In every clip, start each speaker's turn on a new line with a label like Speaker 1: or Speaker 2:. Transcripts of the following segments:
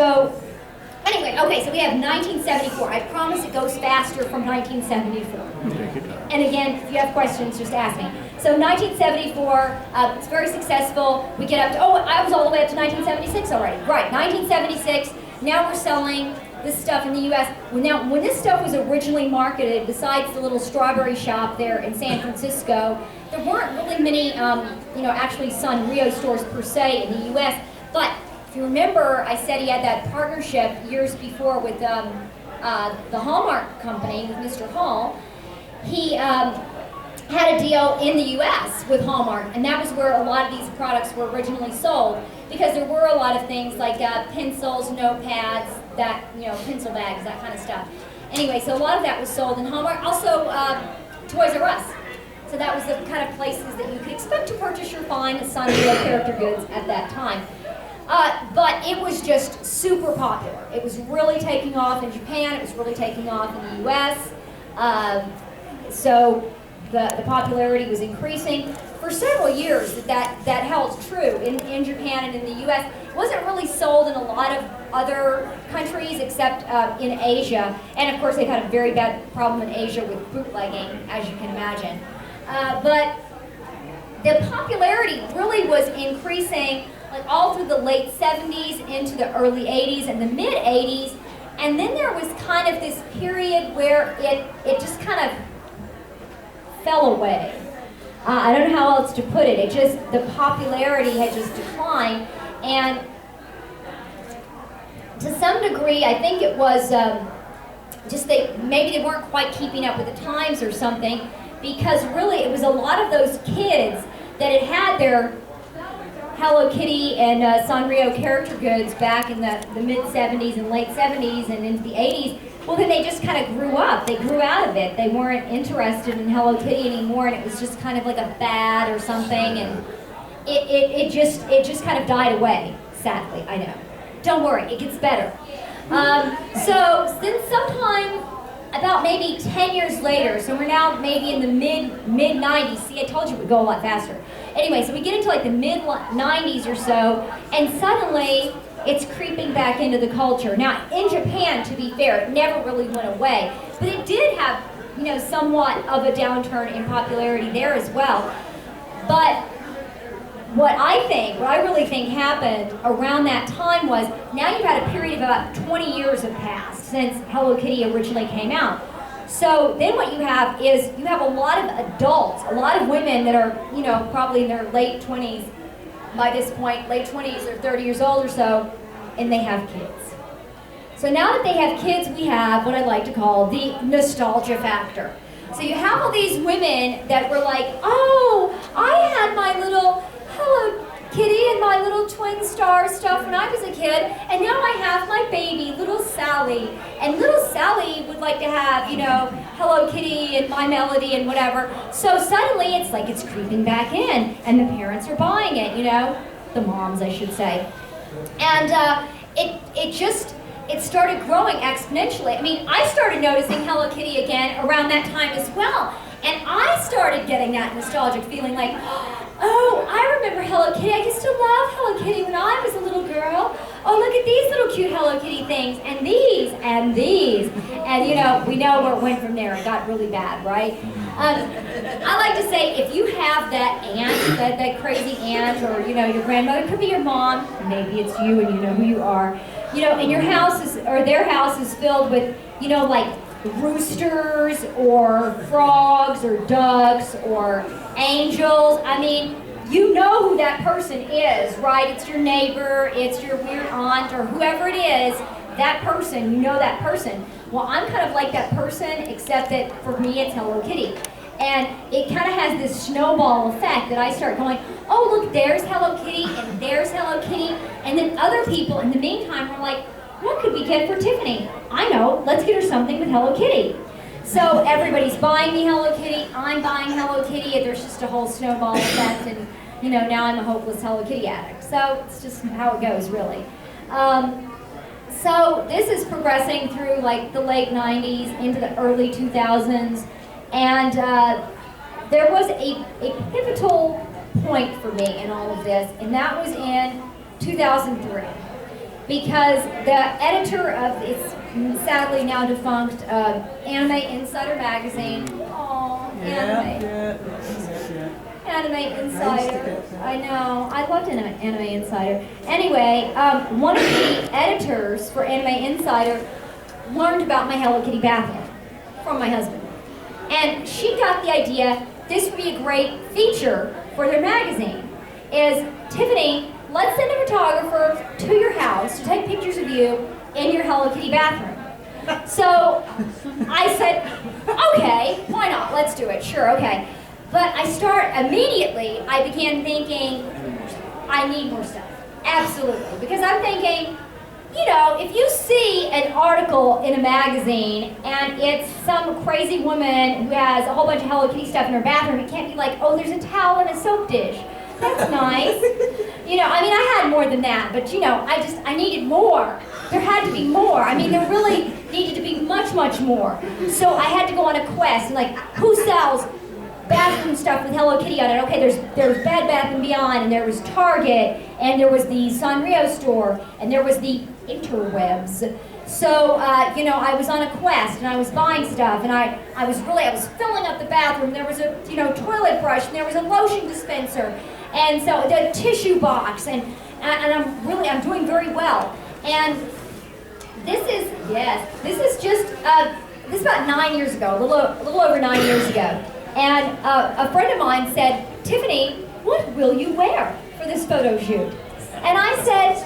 Speaker 1: So, anyway, okay, so we have 1974. I promise it goes faster from 1974. And again, if you have questions, just ask me. So 1974, it's very successful. We get up to, I was all the way up to 1976 already. Right, 1976, now we're selling this stuff in the U.S. Now, when this stuff was originally marketed, besides the little strawberry shop there in San Francisco, there weren't really many, actually Sanrio stores per se in the U.S., but if you remember, I said he had that partnership years before with the Hallmark company, with Mr. Hall. He had a deal in the U.S. with Hallmark, and that was where a lot of these products were originally sold, because there were a lot of things like pencils, notepads, pencil bags, that kind of stuff. Anyway, so a lot of that was sold in Hallmark. Also, Toys R Us. So that was the kind of places that you could expect to purchase your fine Sanrio character goods at that time. But it was just super popular. It was really taking off in Japan. It was really taking off in the U.S. So the popularity was increasing. For several years, that held true in Japan and in the U.S. It wasn't really sold in a lot of other countries except in Asia. And of course, they've had a very bad problem in Asia with bootlegging, as you can imagine. But the popularity really was increasing like all through the late 70s into the early 80s and the mid 80s, and then there was kind of this period where it just kind of fell away. I don't know how else to put it. The popularity had just declined, and to some degree, I think it was maybe they weren't quite keeping up with the times or something, because really it was a lot of those kids that had their Hello Kitty and Sanrio character goods back in the mid-70s and late 70s and into the 80s. Well, then they just kind of grew up. They grew out of it. They weren't interested in Hello Kitty anymore, and it was just kind of like a fad or something, and it just kind of died away, sadly, I know. Don't worry, it gets better. So then sometime about maybe 10 years later, so we're now maybe in the mid-90s. See, I told you it would go a lot faster. Anyway, so we get into like the mid-90s or so, and suddenly it's creeping back into the culture. Now, in Japan, to be fair, it never really went away, but it did have, somewhat of a downturn in popularity there as well. But what I really think happened around that time was, now you've had a period of about 20 years have passed since Hello Kitty originally came out. So then what you have is, you have a lot of adults, a lot of women that are, probably in their late 20s by this point, late 20s or 30 years old or so, and they have kids. So now that they have kids, we have what I like to call the nostalgia factor. So you have all these women that were like, oh, I had my little Hello Kitty and my little twin star stuff when I was a kid, and now I have my baby, little Sally. And little Sally would like to have, Hello Kitty and My Melody and whatever. So suddenly it's like it's creeping back in, and the parents are buying it, the moms, I should say. And it started growing exponentially. I mean, I started noticing Hello Kitty again around that time as well. And I started getting that nostalgic feeling like, oh, I remember Hello Kitty. I used to love Hello Kitty when I was a little girl. Oh, look at these little cute Hello Kitty things, and these, and these. And we know where it went from there. It got really bad, right? I like to say, if you have that aunt, that crazy aunt, or your grandmother, it could be your mom, maybe it's you and you know who you are, and your house is, or their house is filled with, like roosters or frogs or ducks or angels. I mean, you know who that person is, right? It's your neighbor, it's your weird aunt, or whoever it is, that person, you know that person. Well, I'm kind of like that person, except that for me it's Hello Kitty. And it kind of has this snowball effect that I start going, oh, look, there's Hello Kitty, and there's Hello Kitty, and then other people in the meantime were like, what could we get for Tiffany? I know, let's get her something with Hello Kitty. So everybody's buying me Hello Kitty, I'm buying Hello Kitty, and there's just a whole snowball effect, and now I'm a hopeless Hello Kitty addict. So it's just how it goes, really. So this is progressing through like the late 90s into the early 2000s, and there was a pivotal point for me in all of this, and that was in 2003. because the editor of its sadly now defunct Anime Insider magazine, Anime Insider. I know. I loved Anime Insider. Anyway, one of the editors for Anime Insider learned about my Hello Kitty bathroom from my husband. And she got the idea this would be a great feature for their magazine. Is, Tiffany, let's send a photographer to your house to take pictures of you in your Hello Kitty bathroom. So I said, okay, why not? Let's do it. Sure, okay. But immediately I began thinking, I need more stuff. Absolutely. Because I'm thinking, you know, if you see an article in a magazine and it's some crazy woman who has a whole bunch of Hello Kitty stuff in her bathroom, it can't be like, oh, there's a towel and a soap dish. That's nice. You know, I mean, I had more than that, but you know, I needed more. There had to be more. I mean, there really needed to be much, much more. So I had to go on a quest, and like, who sells bathroom stuff with Hello Kitty on it? Okay, there's Bed Bath & Beyond, and there was Target, and there was the Sanrio store, and there was the interwebs. So, you know, I was on a quest, and I was buying stuff, and I was filling up the bathroom. There was a, you know, toilet brush, and there was a lotion dispenser, and so the tissue box, and I'm doing very well. And this is about 9 years ago, a little over 9 years ago. And a friend of mine said, Tiffany, what will you wear for this photo shoot? And I said,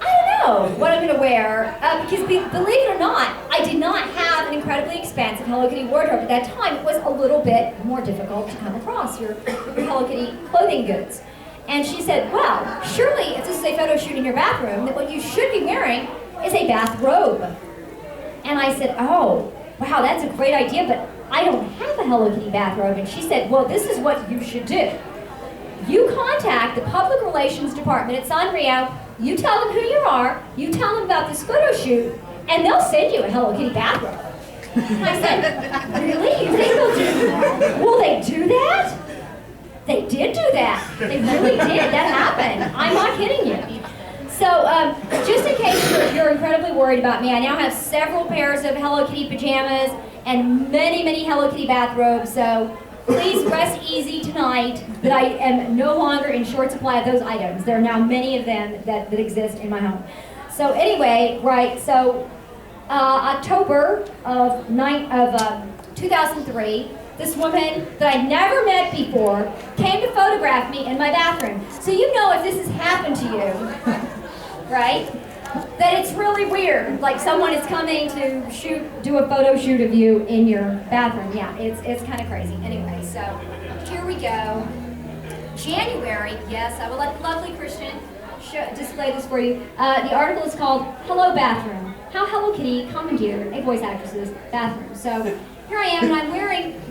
Speaker 1: I don't know what I'm going to wear, because believe it or not, I did not have an incredibly expensive Hello Kitty wardrobe. At that time, it was a little bit more difficult to come across your Hello Kitty clothing goods. And she said, well, surely if this is a photo shoot in your bathroom, that what you should be wearing is a bathrobe. And I said, oh, wow, that's a great idea, but I don't have a Hello Kitty bathrobe. And she said, well, this is what you should do. You contact the public relations department at Sanrio, you tell them who you are, you tell them about this photo shoot, and they'll send you a Hello Kitty bathrobe. And I said, really? You think they'll do that? Will they do that? They did do that. They really did. That happened. I'm not kidding you. So, just in case you're incredibly worried about me, I now have several pairs of Hello Kitty pajamas and many, many Hello Kitty bathrobes. So, please rest easy tonight that I am no longer in short supply of those items. There are now many of them that exist in my home. So anyway, right, so October of 2003, this woman that I'd never met before came to photograph me in my bathroom. So you know if this has happened to you, right, that it's really weird. Like someone is coming to do a photo shoot of you in your bathroom. Yeah, it's kind of crazy. Anyway, so here we go. January, yes, I will let the lovely Christian display this for you. The article is called Hello Bathroom, How Hello Kitty Commandeered a Voice Actress's Bathroom. So here I am, and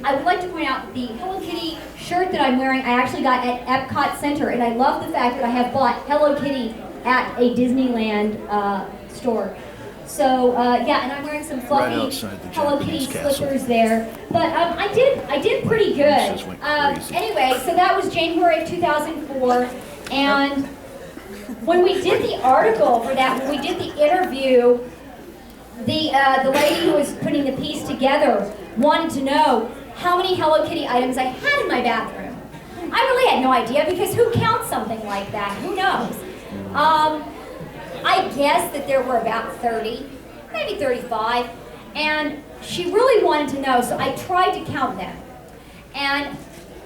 Speaker 1: I would like to point out the Hello Kitty shirt that I'm wearing, I actually got at Epcot Center, and I love the fact that I have bought Hello Kitty at a Disneyland store. So yeah, and I'm wearing some fluffy Hello Kitty slippers there. But I did pretty good. Anyway, so that was January of 2004, and when we did the article for that, when we did the interview, the lady who was putting the piece together wanted to know how many Hello Kitty items I had in my bathroom. I really had no idea, because who counts something like that? Who knows? I guess that there were about 30, maybe 35, and she really wanted to know, so I tried to count them. And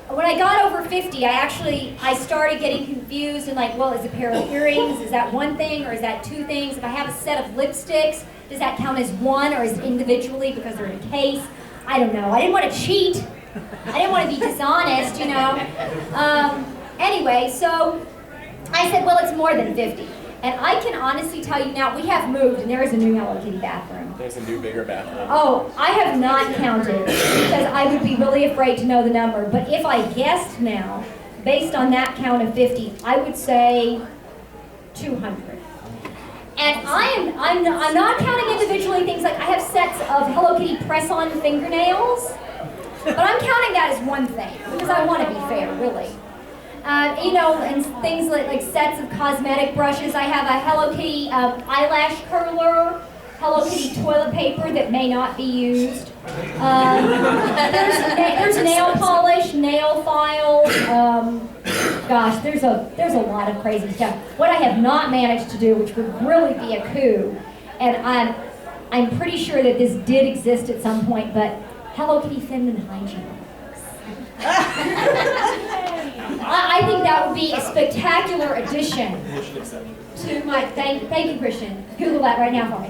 Speaker 1: when I got over 50, I started getting confused and like, well, is a pair of earrings, is that one thing, or is that two things? If I have a set of lipsticks, does that count as one, or is it individually because they're in a case? I don't know. I didn't want to cheat. I didn't want to be dishonest, you know. Anyway, so I said, well, it's more than 50. And I can honestly tell you now, we have moved, and there is a new Hello Kitty bathroom.
Speaker 2: There's a new, bigger bathroom.
Speaker 1: Oh, I have not counted, because I would be really afraid to know the number. But if I guessed now, based on that count of 50, I would say 200. And I'm not counting individually things like I have sets of Hello Kitty press-on fingernails, but I'm counting that as one thing, because I want to be fair, really. You know, and things like sets of cosmetic brushes. I have a Hello Kitty eyelash curler, Hello Kitty toilet paper that may not be used. There's nail polish, nail files. Gosh, there's a lot of crazy stuff. What I have not managed to do, which would really be a coup, and I'm pretty sure that this did exist at some point, but Hello Kitty feminine hygiene. I think that would be a spectacular addition to my. Thank you, Christian. Google that right now for me.